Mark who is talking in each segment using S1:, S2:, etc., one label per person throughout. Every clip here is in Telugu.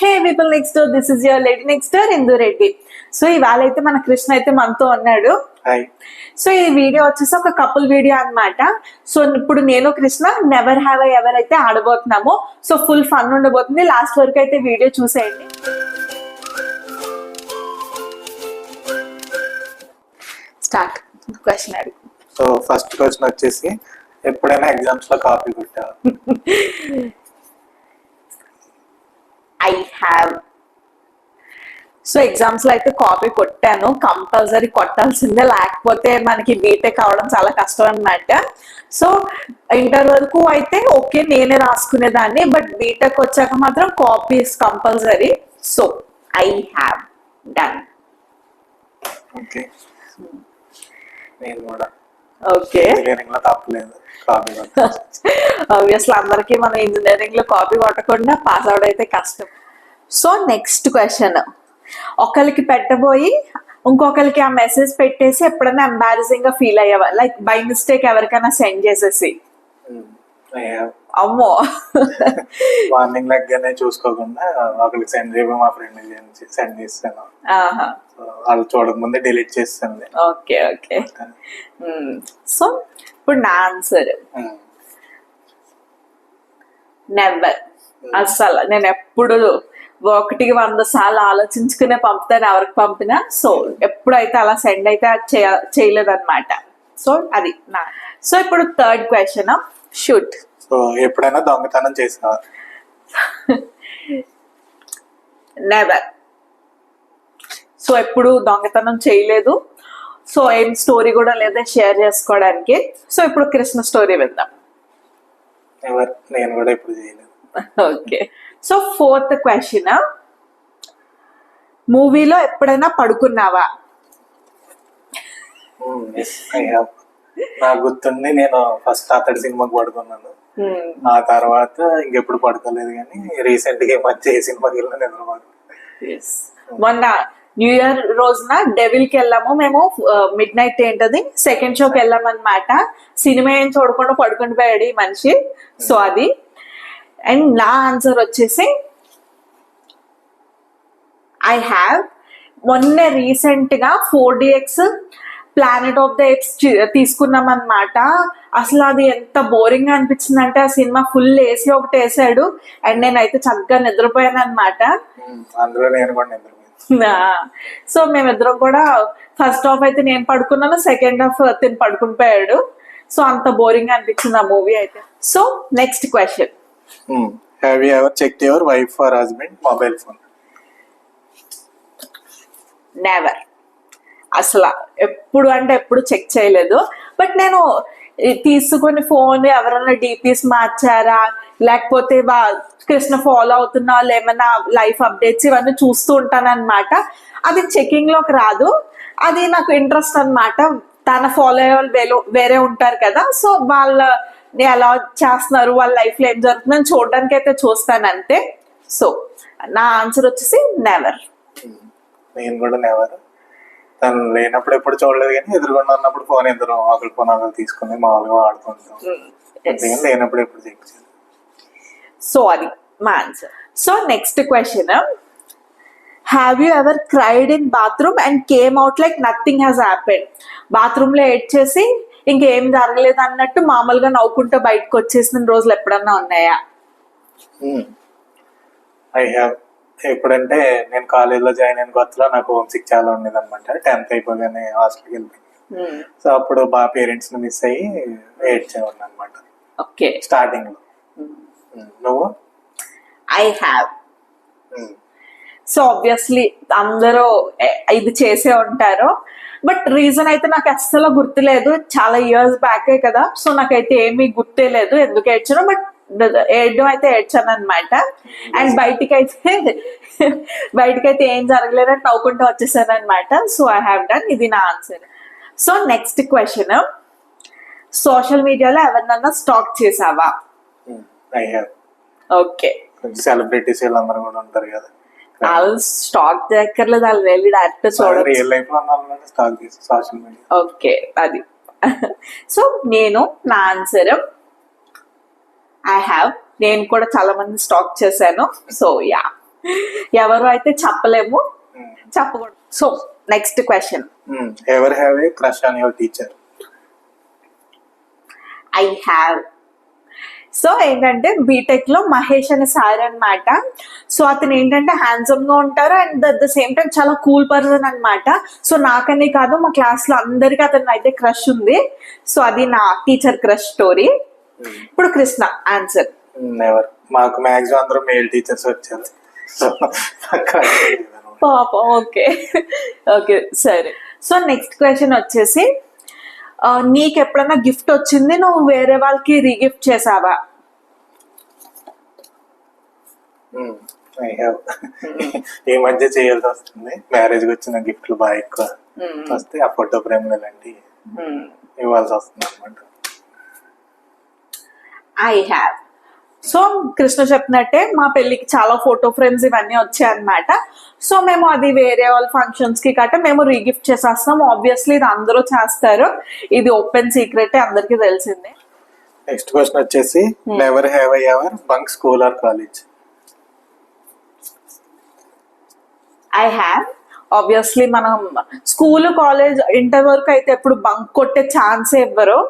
S1: Hey people next door, this is your lady next door Indu Reddy. So ఇవాళ అయితే మన కృష్ణ అయితే మనతో ఉన్నాడు. సో ఈ వీడియో వచ్చేసి ఒక కపుల్ వీడియో అన్నమాట. సో ఇప్పుడు నేను Krishna never have I ever అయితే ఆడబోతున్నాము. సో ఫుల్ ఫన్ ఉండబోతుంది. లాస్ట్ వరకు అయితే వీడియో చూసేయండి. స్టార్ట్ క్వశ్చన్ అడుగు.
S2: సో ఫస్ట్ క్వశ్చన్ వచ్చేసి, ఎప్పుడైనా ఎగ్జామ్స్ లో కాపీ కొట్టావా?
S1: I have. సో ఎగ్జామ్స్ లో అయితే కాపీ కొట్టాను, కంపల్సరీ కొట్టాల్సిందే, లేకపోతే మనకి బీటెక్ అవడం చాలా కష్టం అన్నమాట. సో ఇంటర్ వరకు అయితే ఓకే నేనే రాసుకునేదాన్ని, బట్ బీటెక్ వచ్చాక మాత్రం copies compulsory. So I have done.
S2: Okay, నేను కూడా
S1: ఓకే.
S2: ఇంజనీరింగ్ లో తప్పలేదు కాపీ
S1: ఆబ్వియస్లీ అందరికీ మన ఇంజనీరింగ్ లో కాపీ కొట్టకుండా పాస్ అవుట్ అయితే కష్టం. సో నెక్స్ట్ క్వశ్చన్, ఒకరికి పెట్టబోయి ఇంకొకరికి ఆ మెసేజ్ పెట్టేసి ఎప్పుడైనా ఎంబారసింగ్ గా ఫీల్ అయ్యావా? లైక్ బై మిస్టేక్ ఎవరికైనా సెండ్ చేసేసి. అమ్మో.
S2: మార్నింగ్ లెగ్గానే చూసుకోకుండా ఒకరికి సెండ్ చేయబోయి మా ఫ్రెండ్ సెండ్ చేస్తాను, వాళ్ళు చూడకముందే డిలీట్ చేస్తాను.
S1: Okay okay. సో ఇప్పుడు నా ఆన్సర్ నెవర్. అస్సలు నేను ఎప్పుడు 100 సార్లు ఆలోచించుకునే పంపుతాను ఎవరికి పంపినా. సో ఎప్పుడైతే అలా సెండ్ అయితే చేయలేదన్నమాట. సో అది నా. సో ఇప్పుడు థర్డ్ క్వశ్చన్, షూట్.
S2: సో ఎప్పుడైనా దొంగతనం చేసావా?
S1: నెవర్. సో ఎప్పుడు దొంగతనం చేయలేదు. సో ఏం స్టోరీ కూడా లేదా షేర్ చేసుకోవడానికి. సో ఇప్పుడు కృష్ణ స్టోరీ విందాం.
S2: నేను కూడా ఎప్పుడు చేయలేదు.
S1: ఓకే. సో ఫోర్త్ క్వశ్చన్, మూవీలో ఎప్పుడైనా పడుకున్నావా?
S2: నాకు గుర్తుంది, నేను ఫస్ట్ అతడి సినిమాకి పడుకున్నాను. ఆ తర్వాత ఇంకెప్పుడు పడుకోలేదు, కానీ రీసెంట్ గా మధ్య ఏ సినిమాకి వెళ్ళినా నిద్రపోదు.
S1: మొన్న న్యూ ఇయర్ రోజున డెవిల్ కి వెళ్ళాము మేము. మిడ్ నైట్ ఏంటది సెకండ్ షోకి వెళ్ళాం అనమాట. సినిమా ఏం చూడకుండా పడుకుని పోయాడు ఈ మనిషి. సో అది. అండ్ నా ఆన్సర్ వచ్చేసి ఐ హ్యావ్. మొన్న రీసెంట్ గా 4DX planet of the apes తీసుకున్నాం అనమాట. అసలు అది ఎంత బోరింగ్ గా అనిపించింది అంటే, ఆ సినిమా ఫుల్ ఏసీ ఒకటి వేసాడు అండ్ నేనైతే చక్కగా నిద్రపోయాను అనమాట. సో మేమిద్దరం కూడా ఫస్ట్ హాఫ్ అయితే నేను పడుకున్నాను, సెకండ్ హాఫ్ తిని పడుకుని పోయాడు. సో అంత బోరింగ్ గా అనిపించింది ఆ మూవీ అయితే. So next question,
S2: have you ever checked your wife or husband mobile phone?
S1: Never. అసలు ఎప్పుడు అంటే ఎప్పుడు చెక్ చేయలేదు. బట్ నేను తీసుకుని ఫోన్ ఎవరైనా డిపిస్ మార్చారా, లేకపోతే కృష్ణ ఫాలో అవుతున్న వాళ్ళు ఏమైనా లైఫ్ అప్డేట్స్ ఇవన్నీ చూస్తూ ఉంటాను అనమాట. అది చెకింగ్ లోకి రాదు, అది నాకు ఇంట్రెస్ట్ అనమాట. తన ఫాలో అయ్యే వాళ్ళు వేరే ఉంటారు కదా, సో వాళ్ళని ఎలా చేస్తున్నారు, వాళ్ళ లైఫ్ లో ఏం జరుగుతుందని చూడడానికి అయితే చూస్తాను అంతే. సో నా ఆన్సర్ వచ్చేసి నెవర్.
S2: నేను కూడా నెవర్. తను లేనప్పుడు ఎప్పుడు చూడలేదు, కానీ ఎదురుకుండా ఉన్నప్పుడు ఫోన్ ఒకరి ఫోన్ ఒకరు తీసుకుని మామూలుగా వాడుకుంటాం. లేనప్పుడు ఎప్పుడు చెక్ చేయలేదు.
S1: సో అది మా answer. So next question, have you ever cried in bathroom and came out like nothing has happened? Bathroom లో ఏడ్ చేసి ఇంకేం జరగలేదు అన్నట్టు మామూలుగా నవ్వుకుంటూ బయటకు వచ్చేసిన రోజులు ఎప్పుడన్నా ఉన్నాయా?
S2: I have. ఎప్పుడంటే నేను కాలేజ్ లో జాయిన్ అయిన కొత్తలో నాకు హోమ్ సిక్ చాలా ఉండేది అనమాట. 10th అయిపోగానే హాస్టల్కి వెళ్ళిపోయింది. సో అప్పుడు బాగా పేరెంట్స్ ని మిస్ అయ్యి ఏడ్చేవాడిని అనమాట.
S1: ఓకే.
S2: స్టార్టింగ్ లో. నువ్వు?
S1: I have. సో ఆబ్వియస్లీ అందరూ ఇది చేసే ఉంటారు, బట్ రీజన్ అయితే నాకు అస్సలు గుర్తులేదు. చాలా ఇయర్స్ బ్యాకే కదా, సో నాకైతే ఏమీ గుర్తే లేదు ఎందుకు ఏడ్చానో. బట్ ఏడ్డం అయితే ఏడ్చాను అనమాట. అండ్ బయటకైతే ఏం జరగలేదని నవ్వుకుంటూ వచ్చేసాను అనమాట. So I have done. ఇది నా answer. So next question, social మీడియాలో ఎవరినన్నా స్టాక్ చేసావా?
S2: I have.
S1: ఓకే.
S2: సెలబ్రిటీస్ వీళ్ళందరూ కూడా ఉంటారు కదా,
S1: వాళ్ళు స్టాక్ దగ్గరలేదు, వాళ్ళు వెళ్ళి డైరెక్ట్ చూడాలి.
S2: రియల్ లైఫ్ లో స్టాక్ చేసి సోషల్ మీడియా.
S1: ఓకే అది. సో నేను నా ఆన్సర్ ఐ హ్యావ్. నేను కూడా చాలా మంది స్టాక్ చేశాను. So yeah. ఎవరు అయితే చెప్పలేము, చెప్పకూడదు. So next question,
S2: ever have a crush on your teacher?
S1: I have. So ఏంటంటే బీటెక్ లో మహేష్ అనే సార్ అన్నమాట. సో అతను ఏంటంటే హ్యాండ్సమ్ గా ఉంటారు and at the same time చాలా కూల్ పర్సన్ అన్నమాట. సో నాకనే కాదు మా క్లాస్ లో అందరికి అతను అయితే క్రష్ ఉంది. సో అది నా టీచర్ క్రష్ స్టోరీ. ఇప్పుడు కృష్ణ ఆన్సర్.
S2: నెవర్. మాకు మ్యాక్సిమం అందరూ మేల్ టీచర్స్ వచ్చారు. సో
S1: పాప. ఓకే ఓకే సరే. సో నెక్స్ట్ క్వశ్చన్ వచ్చేసి, నీకు ఎప్పుడైనా గిఫ్ట్ వచ్చింది నువ్వు వేరే వాళ్ళకి రీగిఫ్ట్ చేసావా?
S2: I have. ఈ మధ్య చేయాల్సి వస్తుంది. మ్యారేజ్ కి వచ్చిన గిఫ్ట్లు బాగా ఎక్కువ వస్తే ఆ ఫోటో ఫ్రేమ్లు ఇలాంటివి ఇవ్వాల్సి వస్తుంది అనమాట.
S1: I have. సో కృష్ణ చెప్పినట్టే మా పెళ్ళికి చాలా ఫోటో ఫ్రేమ్స్ ఇవన్నీ వచ్చాయి అనమాట. సో మేము అది వేరే వాళ్ళ ఫంక్షన్స్ కి కట్ట మేము రీగిఫ్ట్ చేసేస్తాం. ఆబ్వియస్లీ ఇది అందరూ చేస్తారు, ఇది ఓపెన్ సీక్రెట్ అందరికి తెలిసిందే.
S2: నెక్స్ట్ క్వశ్చన్ వచ్చేసి, never have I ever bunk school or college?
S1: I have. Obviously మనం స్కూల్ కాలేజ్ ఇంటర్ వరకు అయితే ఎప్పుడు బంక్ కొట్టే ఛాన్స్ ఇవ్వరు.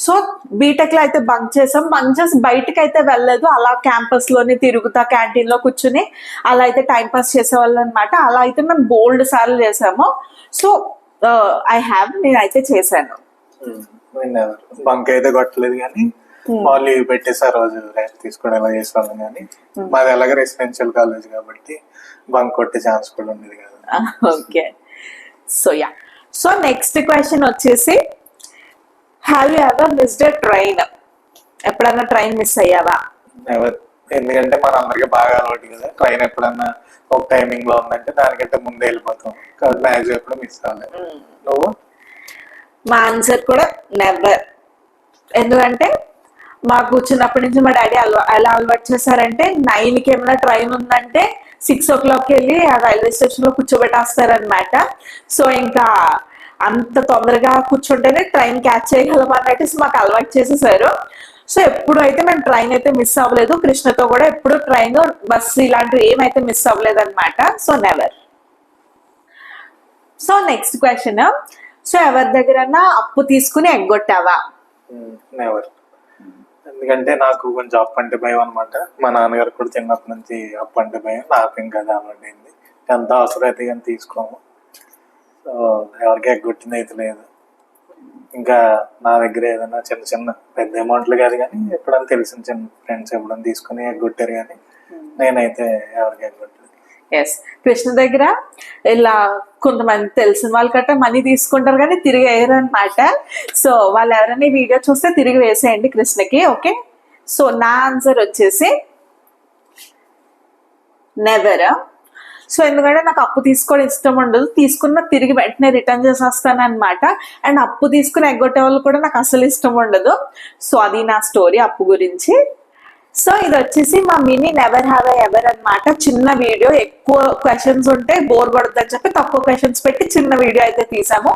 S1: సో బీటెక్ లో అయితే బంక్ చేసాం. బంక్ చేసి బయటకి అయితే వెళ్ళలేదు, అలా క్యాంపస్ లోనే తిరుగుతా క్యాంటీన్ లో కూర్చుని అలా అయితే టైం పాస్ చేసేవాళ్ళు అనమాట. అలా అయితే మేము బోల్డ్ సార్లు చేసాము. సో ఐ హ్యావ్, నేనైతే చేశాను.
S2: బంక్ అయితే కొట్టలేదు కానీ వాళ్ళు లీవ్ పెట్టేసి ఆ రోజు రెస్ట్ తీసుకోవడం ఎలా చేసేవాళ్ళం. కానీ మాది ఎలాగ రెసిడెన్షియల్ కాలేజ్ కాబట్టి బంక్ కొట్టే ఛాన్స్ కూడా ఉండేది కదా.
S1: Okay. So yeah. So next question వచ్చేసి, have you ever missed a train? ఎప్పుడన్నా ట్రైన్ మిస్ అయ్యావా?
S2: ఎవర్. ఎందుకంటే మన అందరికి బాగా అలవాటు కదా, ట్రైన్ ఎప్పుడన్నా ఒక టైమింగ్ లో ఉందంటే దానికంటే ముందే వెళ్ళిపోతాం కాబట్టి మ్యాక్సిమం ఎప్పుడు మిస్ అవ్వలేదు. నువ్వు?
S1: మా ఆన్సర్ కూడా నెవర్. ఎందుకంటే మాకు చిన్నప్పటి నుంచి మా డాడీ ఎలా అలవాటు చేశారంటే 9కి ఏమైనా ట్రైన్ ఉందంటే 6 o'clock వెళ్ళి ఆ రైల్వే స్టేషన్ లో కూర్చోబెట్టేస్తారనమాట. సో ఇంకా అంత తొందరగా కూర్చుంటేనే ట్రైన్ క్యాచ్ చేయగలం అన్నట్టు మాకు అలవాటు చేసేసారు. సో ఎప్పుడు అయితే మేము ట్రైన్ అయితే మిస్ అవ్వలేదు. కృష్ణతో కూడా ఎప్పుడు ట్రైన్ బస్సు ఇలాంటివి ఏమైతే మిస్ అవ్వలేదు అనమాట. So never. So next question, so ఎవరి దగ్గరన్నా అప్పు తీసుకుని ఎగ్గొట్టావా?
S2: నెవర్. ఎందుకంటే నాకు కొంచెం అప్పు అంటే భయం అనమాట. మా నాన్నగారు కూడా చిన్నప్పటి నుంచి అప్పు అంటే భయం, నాకు ఇంకా అలవాటు అయింది. ఎంత అవసరం అయితే కానీ తీసుకోము. సో ఎవరికి ఎగ్గొట్టింది అయితే లేదు. ఇంకా నా దగ్గర ఏదైనా చిన్న చిన్న పెద్ద అమౌంట్లు కాదు కానీ ఎప్పుడైనా తెలిసిన చిన్న ఫ్రెండ్స్ ఎప్పుడైనా తీసుకుని ఎగ్గొట్టారు కానీ నేనైతే ఎవరికి ఎగ్గొట్టలేదు.
S1: ఎస్. కృష్ణ దగ్గర ఇలా కొంతమంది తెలిసిన వాళ్ళు కట్ట మనీ తీసుకుంటారు కానీ తిరిగి వేయరు అనమాట. సో వాళ్ళు ఎవరైనా వీడియో చూస్తే తిరిగి వేసేయండి కృష్ణకి. ఓకే. సో నా ఆన్సర్ వచ్చేసి నెవర్. సో ఎందుకంటే నాకు అప్పు తీసుకోవడం ఇష్టం ఉండదు, తీసుకున్న తిరిగి వెంటనే రిటర్న్ చేసేస్తాను అనమాట. అండ్ అప్పు తీసుకుని ఎగ్గొట్టే వాళ్ళు కూడా నాకు అసలు ఇష్టం ఉండదు. సో అది నా స్టోరీ అప్పు గురించి. సో ఇది వచ్చేసి మా mini never have I ever అనమాట. చిన్న వీడియో, ఎక్కువ క్వశ్చన్స్ ఉంటే బోర్ పడుతుందని చెప్పి తక్కువ క్వశ్చన్స్ పెట్టి చిన్న వీడియో అయితే తీసాము.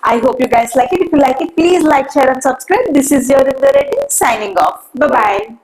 S1: I hope you guys like it. If you like it, please like, share and subscribe. This is your Indu Reddy signing off. Bye bye.